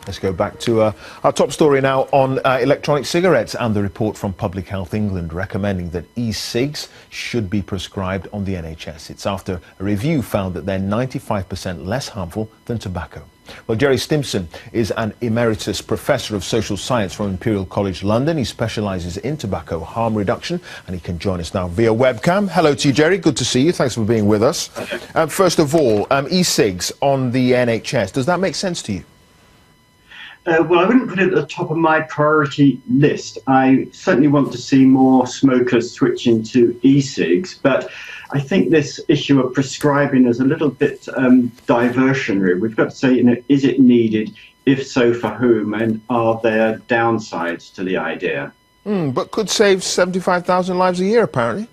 Let's go back to our top story now on electronic cigarettes and the report from Public Health England recommending that e-cigs should be prescribed on the NHS. It's after a review found that they're 95% less harmful than tobacco. Well, Gerry Stimson is an emeritus professor of social science from Imperial College London. He specialises in tobacco harm reduction, and he can join us now via webcam. Hello to you, Gerry. Good to see you. Thanks for being with us. First of all, e-cigs on the NHS. Does that make sense to you? Well, I wouldn't put it at the top of my priority list. I certainly want to see more smokers switching to e-cigs, but I think this issue of prescribing is a little bit diversionary. We've got to say, is it needed? If so, for whom? And are there downsides to the idea? But could save 75,000 lives a year, apparently.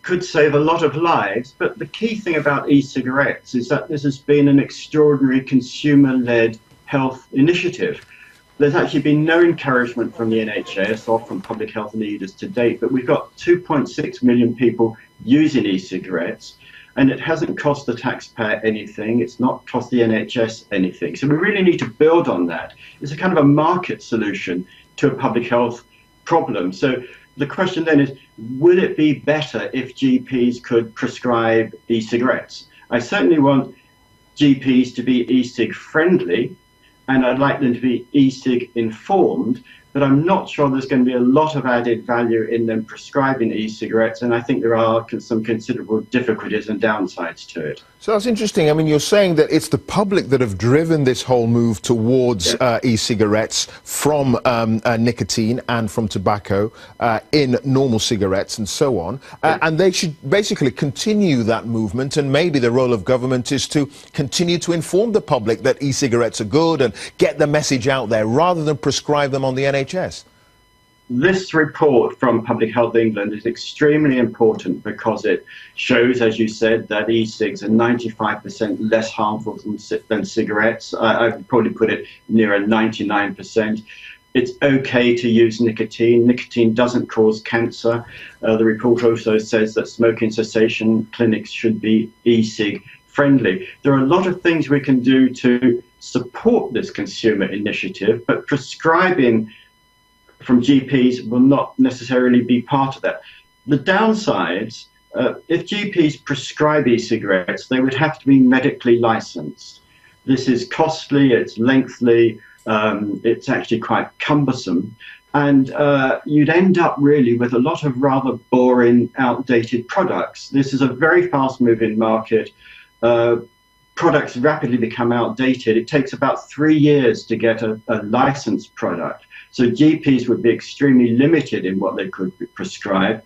Could save a lot of lives, but the key thing about e-cigarettes is that this has been an extraordinary consumer-led health initiative. There's actually been no encouragement from the NHS or from public health leaders to date, but we've got 2.6 million people using e-cigarettes, and it hasn't cost the taxpayer anything. It's not cost the NHS anything. So we really need to build on that. It's a kind of a market solution to a public health problem. So the question then is, would it be better if GPs could prescribe e-cigarettes? I certainly want GPs to be e-cig friendly, and I'd like them to be e-cig informed, but I'm not sure there's going to be a lot of added value in them prescribing e-cigarettes, and I think there are some considerable difficulties and downsides to it. So that's interesting. I mean, you're saying that it's the public that have driven this whole move towards e-cigarettes from nicotine and from tobacco in normal cigarettes and so on. And they should basically continue that movement, and maybe the role of government is to continue to inform the public that e-cigarettes are good and get the message out there rather than prescribe them on the NHS. This report from Public Health England is extremely important because it shows, as you said, that e-cigs are 95% less harmful than cigarettes. I would probably put it nearer 99%. It's okay to use nicotine. Nicotine doesn't cause cancer. The report also says that smoking cessation clinics should be e-cig friendly. There are a lot of things we can do to support this consumer initiative, but prescribing from GPs will not necessarily be part of that. The downsides, if GPs prescribe e-cigarettes, they would have to be medically licensed. This is costly, it's lengthy, it's actually quite cumbersome, and you'd end up really with a lot of rather boring, outdated products. This is a very fast-moving market. Products rapidly become outdated. It takes about 3 years to get a licensed product. So GPs would be extremely limited in what they could prescribe.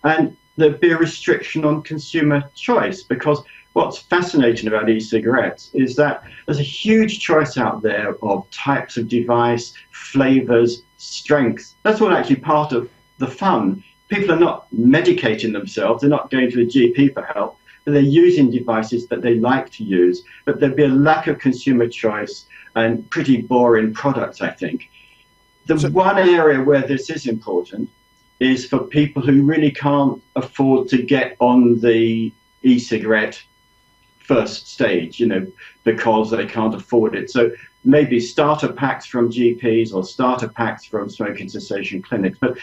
And there'd be a restriction on consumer choice, because what's fascinating about e-cigarettes is that there's a huge choice out there of types of device, flavors, strengths. That's all actually part of the fun. People are not medicating themselves. They're not going to a GP for help. But they're using devices that they like to use. But there'd be a lack of consumer choice and pretty boring products, I think. The one area where this is important is for people who really can't afford to get on the e-cigarette first stage, because they can't afford it. So maybe starter packs from GPs or starter packs from smoking cessation clinics. But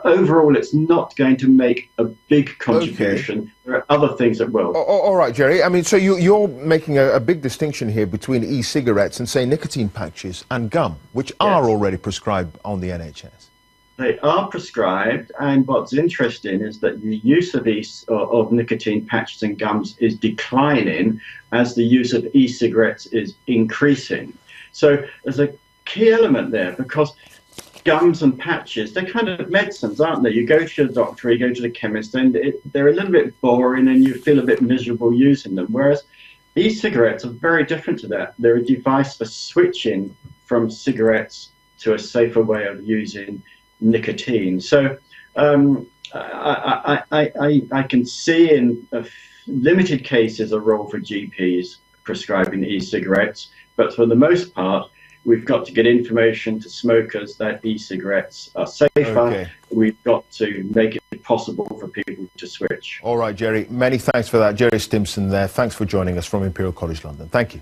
overall, it's not going to make a big contribution. Okay. There are other things that will. All right, Gerry. I mean, so you're making a big distinction here between e-cigarettes and, say, nicotine patches and gum, which are already prescribed on the NHS. They are prescribed, and what's interesting is that the use of nicotine patches and gums is declining as the use of e-cigarettes is increasing. So there's a key element there, because gums and patches, they're kind of medicines, aren't they? You go to your doctor, you go to the chemist, and they're a little bit boring and you feel a bit miserable using them. Whereas e-cigarettes are very different to that. They're a device for switching from cigarettes to a safer way of using nicotine. So I can see in limited cases a role for GPs prescribing e-cigarettes, but for the most part, we've got to get information to smokers that e-cigarettes are safer. Okay. We've got to make it possible for people to switch. All right, Gerry. Many thanks for that. Gerry Stimson there. Thanks for joining us from Imperial College London. Thank you.